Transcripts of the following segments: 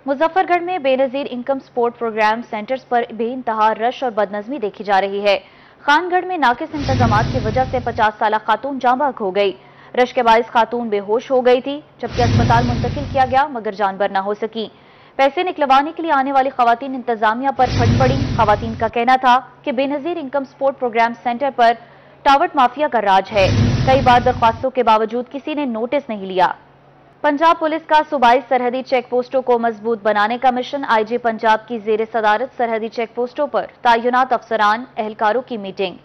मुजफ्फरगढ़ में Benazir income support programme centres पर बेइंतहा रश और बदनज़मी देखी जा रही है। खानगढ़ में नाकिस इंतजामात की वजह से 50 साल खातून जाँ बहक हो गई। रश के बाइस खातून बेहोश हो गई थी, जबकि अस्पताल मुंतकिल किया गया मगर जान बर न हो सकी। पैसे निकलवाने के लिए आने वाली खवातीन इंतजामिया पर फट पड़ी। खवातीन का कहना था कि Benazir income support programme centre पर टावट माफिया का राज है। कई बार दरख्वास्तों के बावजूद किसी ने नोटिस नहीं लिया। पंजाब पुलिस का सूबाई सरहदी चेक पोस्टों को मजबूत बनाने का मिशन। आईजी पंजाब की जेर सदारत सरहदी चेक पोस्टों पर तैनात अफसरान एहलकारों की मीटिंग।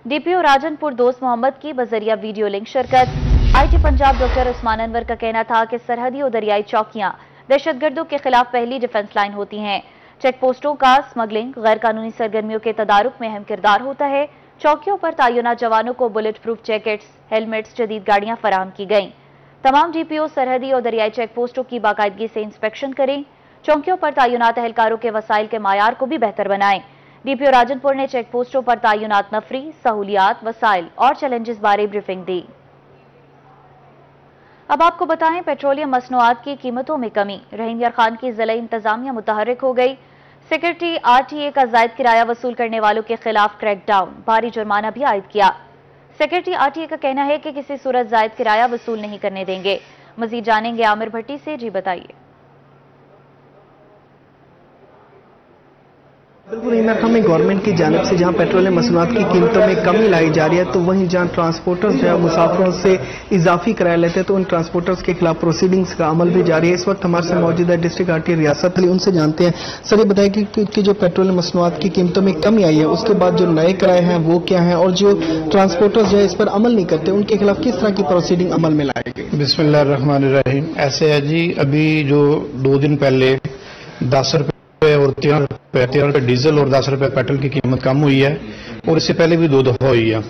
डीपीओ राजनपुर दोस्त मोहम्मद की बजरिया वीडियो लिंक शिरकत। आईजी पंजाब डॉक्टर उस्मान अनवर का कहना था कि सरहदी और दरियाई चौकियां दहशतगर्दों के खिलाफ पहली डिफेंस लाइन होती हैं। चेक पोस्टों का स्मगलिंग गैर कानूनी सरगर्मियों के तदारुक में अहम किरदार होता है। चौकियों पर तैनात जवानों को बुलेट प्रूफ जैकेट्स, हेलमेट्स, जदीद गाड़ियां फराहम की गईं। तमाम डीपीओ सरहदी और दरियाई चेक पोस्टों की बाकायदगी से इंस्पेक्शन करें। चौकियों पर तैनात एहलकारों के वसाइल के मायार को भी बेहतर बनाएं। डीपीओ राजनपुर ने चेक पोस्टों पर तैनात नफरी, सहूलियात, वसाइल और चैलेंजेस बारे ब्रीफिंग दी। अब आपको बताएं, पेट्रोलियम मसनूआत की कीमतों में कमी। रहीम यार खान की जिला इंतजामिया मुतहर्रिक हो गई। सेक्रेटरी आरटीए का जायद किराया वसूल करने वालों के खिलाफ क्रैकडाउन, भारी जुर्माना भी आयद किया। सेक्रेटरी आरटीए का कहना है कि किसी सूरत जायद किराया वसूल नहीं करने देंगे। मजीद जानेंगे आमिर भट्टी से। जी बताइए। बिल्कुल इमरान खान में गवर्नमेंट की जानिब से जहां पेट्रोलियम मसनूआत की कीमतों में कमी लाई जा रही है, तो वहीं जहां ट्रांसपोर्टर्स जो है मुसाफिरों से इजाफी किराया लेते हैं, तो उन ट्रांसपोर्टर्स के खिलाफ प्रोसीडिंग्स का अमल भी जारी है। इस वक्त हमारे साथ मौजूद है डिस्ट्रिक्ट आरटीए रियासत अली, उनसे जानते हैं। सर ये बताइए कि जो पेट्रोलियम मसनूआत की कीमतों में कमी आई है, उसके बाद जो नए किराए हैं वो क्या है, और जो ट्रांसपोर्टर्स जो है इस पर अमल नहीं करते उनके खिलाफ किस तरह की प्रोसीडिंग अमल में लाई गई? बिस्मिल्लाहिर्रहमानिर्रहीम। ऐसे है जी, अभी जो 2 दिन पहले 10 रुपए और 13 रुपए डीजल और 10 रुपए पेट्रोल की कीमत कम हुई है, और इससे पहले भी 2 दफा हुई है,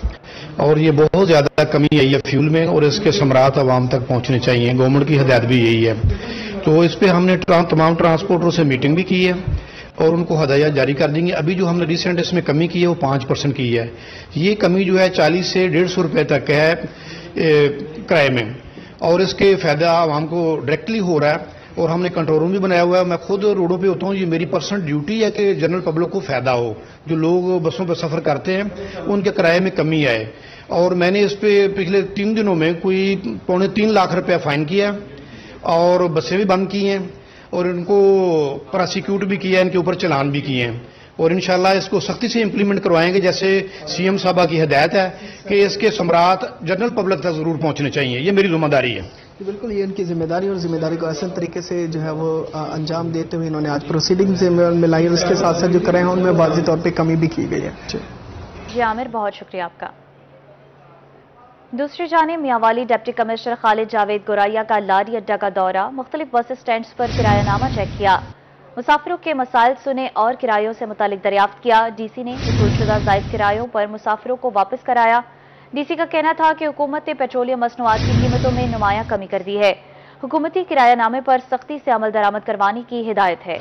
और ये बहुत ज्यादा कमी आई है फ्यूल में, और इसके समरात आवाम तक पहुंचने चाहिए। गवर्नमेंट की हदायत भी यही है। तो इस पे हमने तमाम ट्रांसपोर्टरों से मीटिंग भी की है और उनको हदायत जारी कर देंगे। अभी जो हमने रिसेंट इसमें कमी की है वो 5% की है। ये कमी जो है 40 से 150 रुपए तक है किराए में, और इसके फायदा आवाम को डायरेक्टली हो रहा है। और हमने कंट्रोल रूम भी बनाया हुआ है। मैं खुद रोडों पे होता हूँ, ये मेरी पर्सनल ड्यूटी है कि जनरल पब्लिक को फायदा हो। जो लोग बसों पर सफर करते हैं उनके किराए में कमी आए, और मैंने इस पे पिछले 3 दिनों में कोई 2.25 लाख रुपया फाइन किया, और बसें भी बंद की हैं, और इनको प्रोसिक्यूट भी किया है, इनके ऊपर चालान भी किए हैं, और इंशाल्लाह इसको सख्ती से इंप्लीमेंट करवाएंगे। जैसे सीएम साहबा की हिदायत है कि इसके समरात जनरल पब्लिक तक जरूर पहुंचने चाहिए। ये मेरी जिम्मेदारी है। बिल्कुल ये उनकी जिम्मेदारी, और जिम्मेदारी को असल तरीके से जो है वो अंजाम देते हुए इन्होंने आज प्रोसीडिंग से मिलाई, और उसके साथ साथ जो कराए हैं उनमें वाज़ेह तौर पे कमी भी की गई है। जी आमिर, बहुत शुक्रिया आपका। दूसरी जानिब मियांवाली डिप्टी कमिश्नर खालिद जावेद गोराइया का लारी अड्डा का दौरा, मुख्तलिफ बस स्टैंड्स पर किरायानामा चेक किया, मुसाफिरों के मसाइल सुने और किरायों से मुतालिक दरियाफ्त किया। डीसी ने वसूलशुदा जायद किरायों पर मुसाफिरों को वापस कराया। डीसी का कहना था कि हुकूमत ने पेट्रोलियम मसनूआत की कीमतों में नुमायां कमी कर दी है। हुकूमती किरायानामे पर सख्ती से अमल दरामद करवाने की हिदायत है।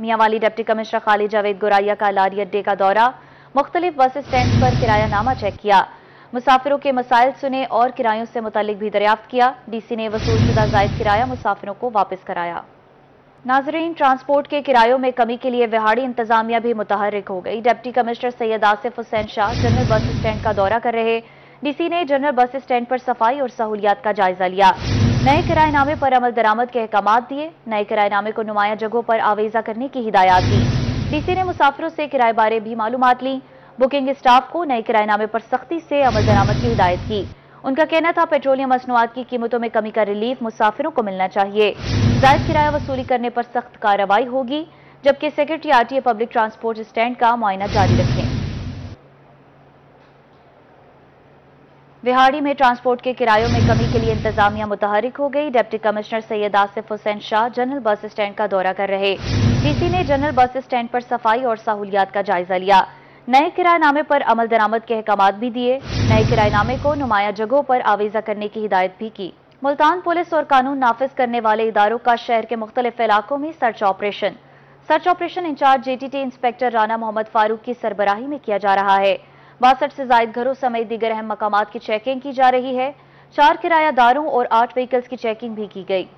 मियांवाली डिप्टी कमिश्नर खालिद जावेद गोराइया का लारी अड्डे का दौरा, मुख्तलिफ बस स्टैंड पर किरायानामा चेक किया, मुसाफिरों के मसाइल सुने और किरायों से मुतालिक भी दरियाफ्त किया। डीसी ने वसूलशुदा जायद किराया मुसाफिरों को वापस कराया। नाजरीन, ट्रांसपोर्ट के किरायों में कमी के लिए विहाड़ी इंतजामिया भी मुतहर्रिक हो गई। Deputy commissioner Syed Asif Hussain Shah general bus stand का दौरा कर रहे। डीसी ने जनरल बस स्टैंड पर सफाई और सहूलियात का जायजा लिया, नए किराएनामे पर अमल दरामद के अहकामात दिए, नए किराएनामे को नुमाया जगहों पर आवेजा करने की हिदायत दी। डीसी ने मुसाफिरों से किराए बारे भी मालूमात ली। बुकिंग स्टाफ को नए किराएनामे पर सख्ती से अमल दरामद की हिदायत की। उनका कहना था पेट्रोलियम मसनूआत की कीमतों में कमी का रिलीफ मुसाफिरों को मिलना चाहिए। जायद किराया वसूली करने पर सख्त कार्रवाई होगी, जबकि secretary RTA public transport stand का मुआयना जारी रखें। विहाड़ी में ट्रांसपोर्ट के किरायों में कमी के लिए इंतजामिया मुतहर्रिक हो गई। Deputy commissioner Syed Asif Hussain Shah general bus stand का दौरा कर रहे। डीसी ने जनरल बस स्टैंड पर सफाई और सहूलियात का जायजा लिया, नए किराएनामे पर अमल दरामद के अहकामात भी दिए, नए किराएनामे को नुमाया जगहों पर आवेजा करने की हिदायत भी की। मुल्तान पुलिस और कानून नाफिज करने वाले इदारों का शहर के मुख्तलिफ इलाकों में search operation incharge JTT inspector Rana Mohammad Farooq की सरबराही में किया जा रहा है। 62 से जायद घरों समेत दीगर अहम मकामात की चेकिंग की जा रही है। 4 किरायादारों और 8 व्हीकल्स की चेकिंग भी की गई।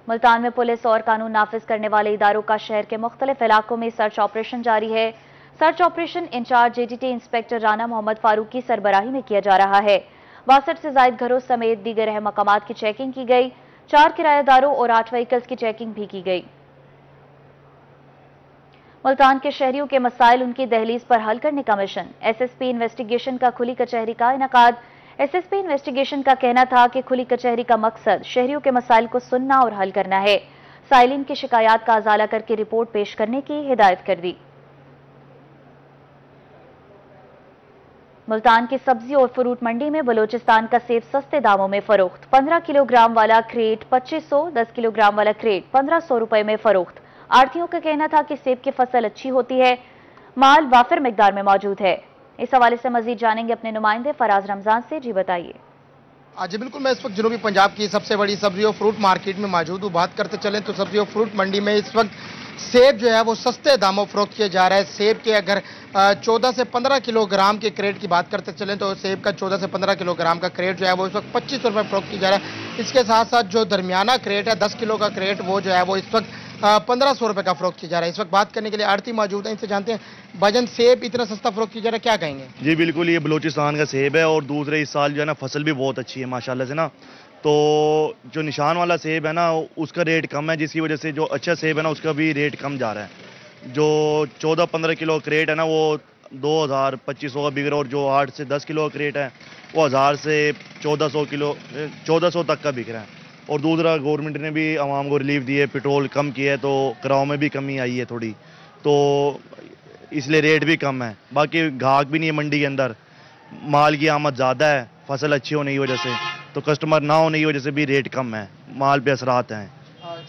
ملتان میں پولیس اور قانون نافذ کرنے والے اداروں کا شہر کے مختلف علاقوں میں سرچ آپریشن جاری ہے۔ Search operation incharge JDT inspector Rana Muhammad Farooq کی سربراہی میں کیا جا رہا ہے۔ 62 سے زائد گھروں سمیت دیگر اہم مقامات کی چیکنگ کی گئی۔ 4 کرایہ داروں اور 8 وہیکلز کی چیکنگ بھی کی گئی۔ ملتان کے شہریوں کے مسائل ان کی دہلیز پر حل کرنے کا مشن۔ SSP انویسٹیگیشن کا کھلی کچہری کا انعقاد۔ SSP انویسٹیگیشن کا کہنا تھا کہ کھلی کچہری کا مقصد شہریوں کے مسائل کو سننا اور حل کرنا ہے۔ سائلین کی شکایات کا ازالہ کر کے رپورٹ پیش کرنے کی ہدایت کر دی۔ ملتان کی سبزی اور فروٹ منڈی میں بلوچستان کا سیب سستے داموں میں فروخت۔ 15 کلو گرام والا کریٹ 2500، 10 کلو گرام والا کریٹ 1500 روپے میں فروخت۔ آڑھتیوں کا کہنا تھا کہ سیب کی فصل اچھی ہوتی ہے، مال وافر مقدار میں موجود ہے۔ اس حوالے سے مزید جانیں گے اپنے نمائندے فراز رمضان سے۔ جی بتائیے۔ جی بالکل، میں اس وقت جنوبی پنجاب کی سب سے بڑی سبزی اور فروٹ مارکیٹ میں موجود ہوں۔ بات کرتے چلیں تو سبزی اور فروٹ منڈی میں اس وقت سیب جو ہے وہ سستے داموں فروخت کیے جا رہا ہے۔ سیب کے اگر 14 سے 15 کلو گرام کے کریٹ کی بات کرتے چلیں تو سیب کا 14 سے 15 کلو گرام کا کریٹ جو ہے وہ اس وقت 2500 روپے فروخت کیا جا رہا ہے۔ اس کے ساتھ ساتھ جو درمیانہ کریٹ ہے 10 کلو کا کریٹ وہ جو ہے وہ اس وقت 1500 روپے کا فروخت کیا جا رہا ہے۔ اس وقت بات کرنے کے لیے آڑھتی موجود ہیں، ان سے جانتے ہیں بھجن سیب اتنا سستا فروخت کیا جا رہا ہے، کیا کہیں گے؟ جی بالکل، یہ بلوچستان کا سیب ہے اور دوسرے اس سال جو ہے نا فصل بھی بہت اچھی ہے ماشاءاللہ سے نا، تو جو نشان والا سیب ہے نا اس کا ریٹ کم ہے، جس کی وجہ سے جو اچھا سیب ہے نا اس کا بھی ریٹ کم جا رہا ہے۔ جو 14-15 کلو کریٹ ہے نا وہ 2000-2500 کا بک رہا ہے، اور جو 8 سے 10 کلو کریٹ ہے وہ 1000 سے 1400 تک کا بک رہا ہے۔ اور دوسرا گورنمنٹ نے بھی عوام کو ریلیف دی ہے، پیٹرول کم کیا ہے تو کراؤ میں بھی کمی آئی ہے تھوڑی، تو اس لیے ریٹ بھی کم ہے۔ باقی گاہک بھی نہیں ہے منڈی کے اندر، مال کی آمد زیادہ ہے فصل اچھی ہونے کی وجہ سے، تو کسٹمر نہ ہونے کی وجہ سے بھی ریٹ کم ہے، مال پہ اثرات ہیں۔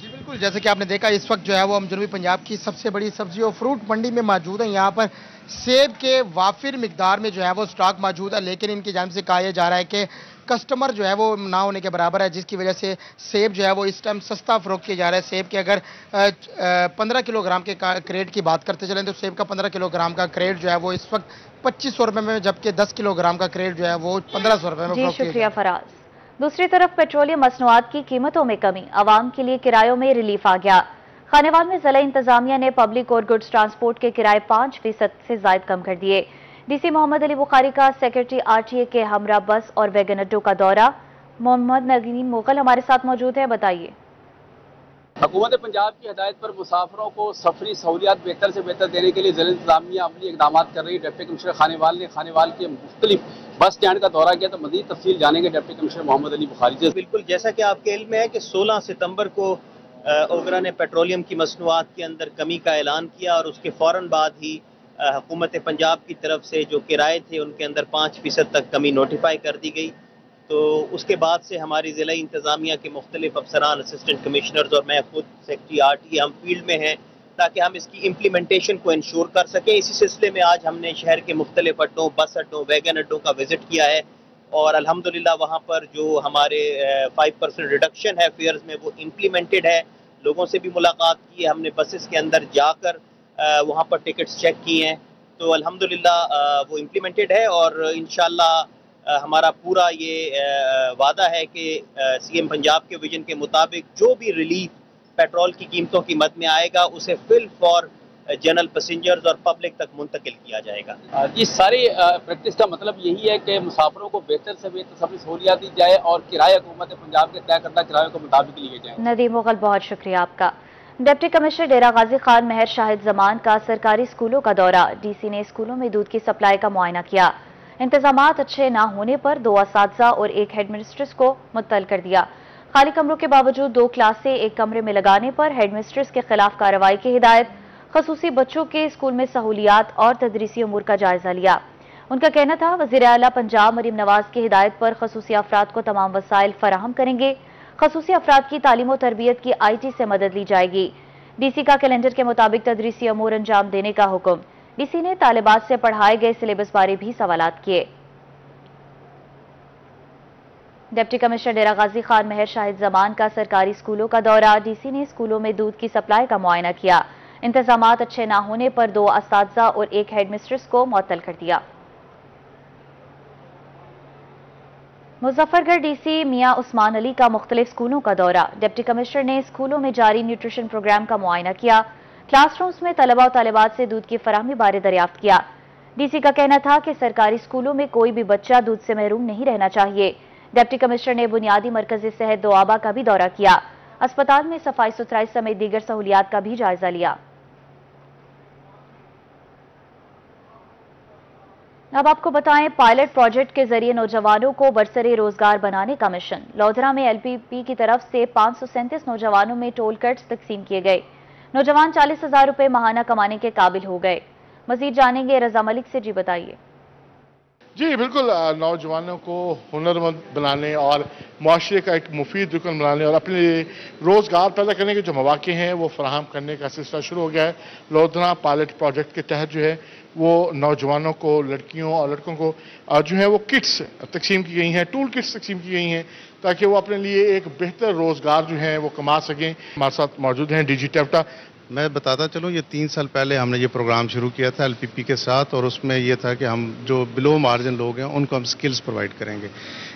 جی بالکل، جیسے کہ آپ نے دیکھا اس وقت جو ہے وہ ہم جنوبی پنجاب کی سب سے بڑی سبزی اور فروٹ منڈی میں موجود ہیں۔ یہاں پر سیب کے وافر مقدار میں جو ہے وہ سٹاک موجود ہے، لیکن ان کی جانب سے کہا جا رہا ہے کہ کسٹمر جو ہے وہ نہ ہونے کے برابر ہے، جس کی وجہ سے سیب جو ہے وہ اس ٹائم سستا فروخت کیا جا رہا ہے۔ سیب کے اگر 15 کلو گرام کے کریٹ کی بات کرتے چلیں تو سیب کا 15 کلو گرام کا کریٹ جو ہے وہ اس وقت 2500 روپے میں، جبکہ 10 کلو گرام کا کریٹ جو ہے وہ 1500 روپے میں فروخت کیا جا رہا ہے۔ شکریہ فراز۔ دوسری طرف پیٹرولیم مصنوعات کی قیمتوں میں کمی، عوام کے لیے کرایوں میں ریلیف آ گیا۔ خانیوال میں ضلع انتظامیہ نے پبلک اور گڈز ٹرانسپورٹ کے کرائے 5% سے زائد کم کر دیے۔ DC محمد علی بخاری کا سیکرٹری RTA کے ہمراہ بس اور ویگن اڈوں کا دورہ۔ محمد نگین مغل ہمارے ساتھ موجود ہے، بتائیے۔ حکومت پنجاب کی ہدایت پر مسافروں کو سفری سہولیات بہتر سے بہتر دینے کے لیے ضلع انتظامیہ عملی اقدامات کر رہی ہے۔ ڈپٹی کمشنر خانیوال نے خانیوال کے مختلف بس اسٹینڈ کا دورہ کیا، تو مزید تفصیل جانیں گے ڈپٹی کمشنر محمد علی بخاری سے۔ بالکل، جیسا کہ آپ کے علم میں ہے کہ 16 ستمبر کو اوگرا نے پیٹرولیم کی مصنوعات کے اندر کمی کا اعلان کیا، اور اس کے فوراً بعد ہی حکومت پنجاب کی طرف سے جو کرائے تھے ان کے اندر 5% تک کمی نوٹیفائی کر دی گئی۔ تو اس کے بعد سے ہماری ضلع انتظامیہ کے مختلف افسران، اسسٹنٹ کمشنرز اور میں خود سیکرٹری RTA ہم فیلڈ میں ہیں تاکہ ہم اس کی امپلیمنٹیشن کو انشور کر سکیں۔ اسی سلسلے میں آج ہم نے شہر کے مختلف اڈوں، بس اڈوں، ویگن اڈوں کا وزٹ کیا ہے، اور الحمدللہ وہاں پر جو ہمارے 5% ریڈکشن ہے فیئرز میں وہ امپلیمنٹڈ ہے۔ لوگوں سے بھی ملاقات کی ہے، ہم نے بسز کے اندر جا کر وہاں پر ٹکٹس چیک کیے ہیں، تو الحمدللہ وہ امپلیمنٹڈ ہے، اور انشاءاللہ ہمارا پورا یہ وعدہ ہے کہ CM پنجاب کے ویژن کے مطابق جو بھی ریلیف پیٹرول کی قیمتوں کی مد میں آئے گا اسے فل فار جنرل پیسنجرز اور پبلک تک منتقل کیا جائے گا۔ یہ ساری پریکٹس کا مطلب یہی ہے کہ مسافروں کو بہتر سے بہتر سفری سہولیات دی جائے اور کرایہ حکومت پنجاب کے طے کردہ کرایوں کے مطابق لیے جائیں۔ ندیم مغل، بہت شکریہ آپ کا۔ ڈپٹی کمشنر ڈیرہ غازی خان مہر شاہد زمان کا سرکاری اسکولوں کا دورہ۔ DC نے اسکولوں میں دودھ کی سپلائی کا معائنہ کیا۔ انتظامات اچھے نہ ہونے پر 2 اساتذہ اور 1 ہیڈ مسٹرس کو معطل کر دیا۔ خالی کمروں کے باوجود 2 کلاسیں ایک کمرے میں لگانے پر ہیڈ مسٹرس کے خلاف کارروائی کی ہدایت۔ خصوصی بچوں کے اسکول میں سہولیات اور تدریسی امور کا جائزہ لیا۔ ان کا کہنا تھا وزیر اعلیٰ پنجاب مریم نواز کی ہدایت پر خصوصی افراد کو تمام وسائل فراہم کریں گے۔ خصوصی افراد کی تعلیم و تربیت کی IT سے مدد لی جائے گی۔ DC کا کیلنڈر کے مطابق تدریسی امور انجام دینے کا حکم۔ DC نے طالبات سے پڑھائے گئے سلیبس بارے بھی سوالات کیے۔ ڈپٹی کمشنر ڈیرہ غازی خان مہر شاہد زمان کا سرکاری اسکولوں کا دورہ۔ DC نے اسکولوں میں دودھ کی سپلائی کا معائنہ کیا۔ انتظامات اچھے نہ ہونے پر 2 اساتذہ اور 1 ہیڈ مسٹرس کو معطل کر دیا۔ मुजफ्फरगढ़ डीसी मियां उस्मान अली का मुख्तलिफ स्कूलों का दौरा। डिप्टी कमिश्नर ने स्कूलों में जारी न्यूट्रिशन प्रोग्राम का मुआयना किया। क्लासरूम्स में तलबा और तालिबात से दूध की फराहमी बारे दरियाफ्त किया। डीसी का कहना था कि सरकारी स्कूलों में कोई भी बच्चा दूध से महरूम नहीं रहना चाहिए। डिप्टी कमिश्नर ने बुनियादी मरकजी सेहत दोआबा का भी दौरा किया। अस्पताल में सफाई सुथराई समेत दीगर सहूलियात का भी जायजा लिया। अब आपको बताएं, पायलट प्रोजेक्ट के जरिए नौजवानों को बरसरे रोजगार बनाने का मिशन। लोधरा में एलपीपी की तरफ से 537 नौजवानों में टोल कट्स तकसीम किए गए। नौजवान 40,000 रुपए माहाना कमाने के काबिल हो गए। मजीद जानेंगे रजा मलिक से। जी बताइए। जी बिल्कुल, नौजवानों को हुनरमंद बनाने और मुआशरे का एक मुफीद रुकन बनाने और अपने लिए रोज़गार पैदा करने के जो मौके हैं वो फराहम करने का सिलसिला शुरू हो गया है। लोधरा पायलट प्रोजेक्ट के तहत जो है वो नौजवानों को, लड़कियों और लड़कों को जो है वो किट्स तकसीम की गई हैं, टूल किट्स तकसीम की गई हैं ताकि वो अपने लिए एक बेहतर रोज़गार जो है वो कमा सकें। हमारे साथ मौजूद हैं डीजी टेप्टा। मैं बताता चलूँ, ये 3 साल पहले हमने ये प्रोग्राम शुरू किया था एलपीपी के साथ, और उसमें ये था कि हम जो बिलो मार्जिन लोग हैं उनको हम स्किल्स प्रोवाइड करेंगे।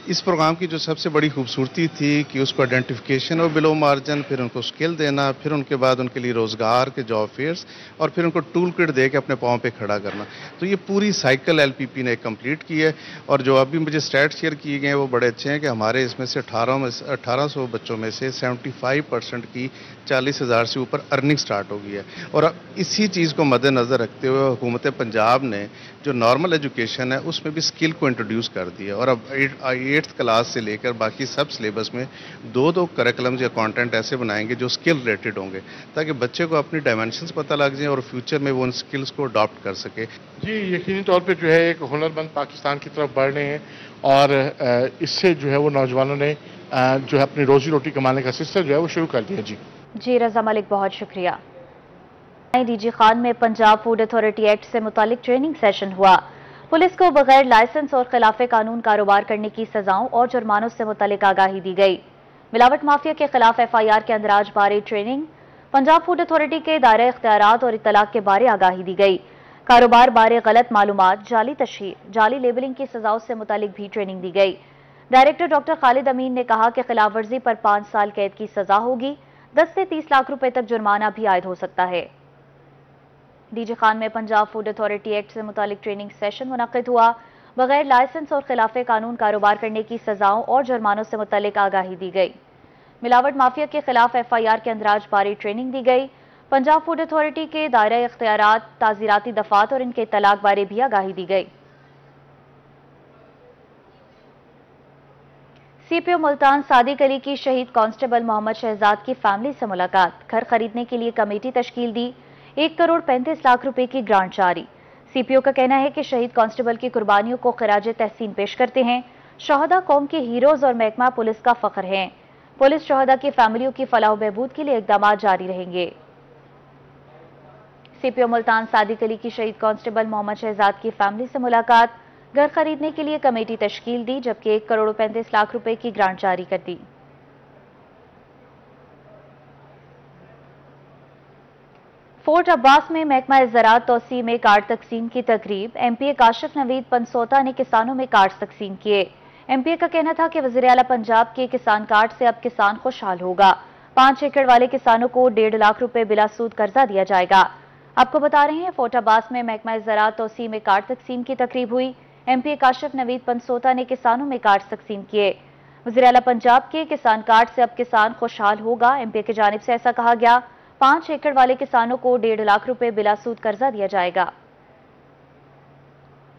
इस प्रोग्राम की जो सबसे बड़ी खूबसूरती थी कि उसको आइडेंटिफिकेशन और बिलो मार्जिन, फिर उनको स्किल देना, फिर उनके बाद उनके लिए रोज़गार के जॉब फेयर्स, और फिर उनको टूल किट दे के अपने पाँव पे खड़ा करना। तो ये पूरी साइकिल एलपीपी ने कंप्लीट की है। और जो अभी मुझे स्टैट शेयर किए गए हैं वो बड़े अच्छे हैं कि हमारे इसमें से 1800 बच्चों में से 75% की 40,000 से ऊपर अर्निंग स्टार्ट हो गई है। और अब इसी चीज़ को मद्देनज़र रखते हुए हुकूमत पंजाब ने जो नॉर्मल एजुकेशन है उसमें भी स्किल को इंट्रोड्यूस कर दिया। और अब 8th क्लास से लेकर बाकी सब सिलेबस में 2 करिकुलम्स या कंटेंट ऐसे बनाएंगे जो स्किल रिलेटेड होंगे, ताकि बच्चे को अपनी डायमेंशंस पता लग जाए और फ्यूचर में वो उन स्किल्स को अडॉप्ट कर सके। जी यकीनी तौर पे जो है एक हुनरमंद पाकिस्तान की तरफ बढ़ रहे हैं और इससे जो है वो नौजवानों ने जो है अपनी रोजी रोटी कमाने का सिलसिला जो है वो शुरू कर दिया। जी रजा मलिक, बहुत शुक्रिया। डीजी खान में पंजाब फूड अथॉरिटी एक्ट से मुतालिक ट्रेनिंग सेशन हुआ। पुलिस को बगैर लाइसेंस और खिलाफ कानून कारोबार करने की सजाओं और जुर्मानों से मुतालिक आगाही दी गई। मिलावट माफिया के खिलाफ FIR के अंदराज बारे ट्रेनिंग, पंजाब फूड अथॉरिटी के दायरे इख्तियारात और इत्तलाक के बारे आगाही दी गई। कारोबार बारे गलत मालूमात, जाली तशहीर, जाली लेबलिंग की सजाओं से मुतालिक भी ट्रेनिंग दी गई। डायरेक्टर डॉक्टर खालिद अमीन ने कहा कि खिलाफ वर्जी पर 5 साल कैद की सजा होगी, 10 से 30 लाख रुपए तक जुर्माना भी आयद हो सकता है। डीजी खान में पंजाब फूड अथॉरिटी एक्ट से मुतालिक ट्रेनिंग सेशन मुनक्किद हुआ। बगैर लाइसेंस और खिलाफ कानून कारोबार करने की सजाओं और जुर्मानों से मुतालिक आगाही दी गई। मिलावट माफिया के खिलाफ FIR के अंदराज बारी ट्रेनिंग दी गई। पंजाब फूड अथॉरिटी के दायरे इख्तियारात, ताज़ीराती दफात और इनके तलाक बारे भी आगाही दी गई। CPO मुल्तान सादिक अली की शहीद कांस्टेबल मोहम्मद शहजाद की फैमिली से मुलाकात। घर खरीदने के लिए कमेटी तश्कील दी। 1 करोड़ 35 लाख रुपए की ग्रांट जारी। CPO का कहना है कि शहीद कांस्टेबल की कुर्बानियों को खिराज तहसीन पेश करते हैं। शहदा कौम के हीरोज और महकमा पुलिस का फख्र हैं। पुलिस शहदा की फैमिलियों की फलाह बहबूद के लिए इकदाम जारी रहेंगे। CPO मुल्तान सादिक अली की शहीद कांस्टेबल मोहम्मद शहजाद की फैमिली से मुलाकात। घर खरीदने के लिए कमेटी तश्कील दी, जबकि 1 करोड़ 35 लाख रुपए की ग्रांट जारी कर दी। फोर्ट अब्बास में महकमा ज़राअत तौसी में कार्ड तकसीम की तकरीब। MPA काशिफ नवीद पंसोता ने किसानों में कार्ड तकसीम किए। MPA का कहना था कि वज़ीर आला पंजाब के किसान कार्ड से अब किसान खुशहाल होगा। 5 एकड़ वाले किसानों को 1.5 लाख रुपए बिला सूद कर्जा दिया जाएगा। आपको बता रहे हैं, फोर्ट अब्बास में महकमा ज़राअत तौसी में कार्ड तकसीम की तकरीब हुई। MPA काशिफ नवीद पंसोता ने किसानों में कार्ड तकसीम किए। वज़ीर आला पंजाब के किसान कार्ड से अब किसान खुशहाल होगा। MPA की जानिब से ऐसा कहा गया। 5 एकड़ वाले किसानों को 1.5 लाख रुपए बिला सूद कर्जा दिया जाएगा।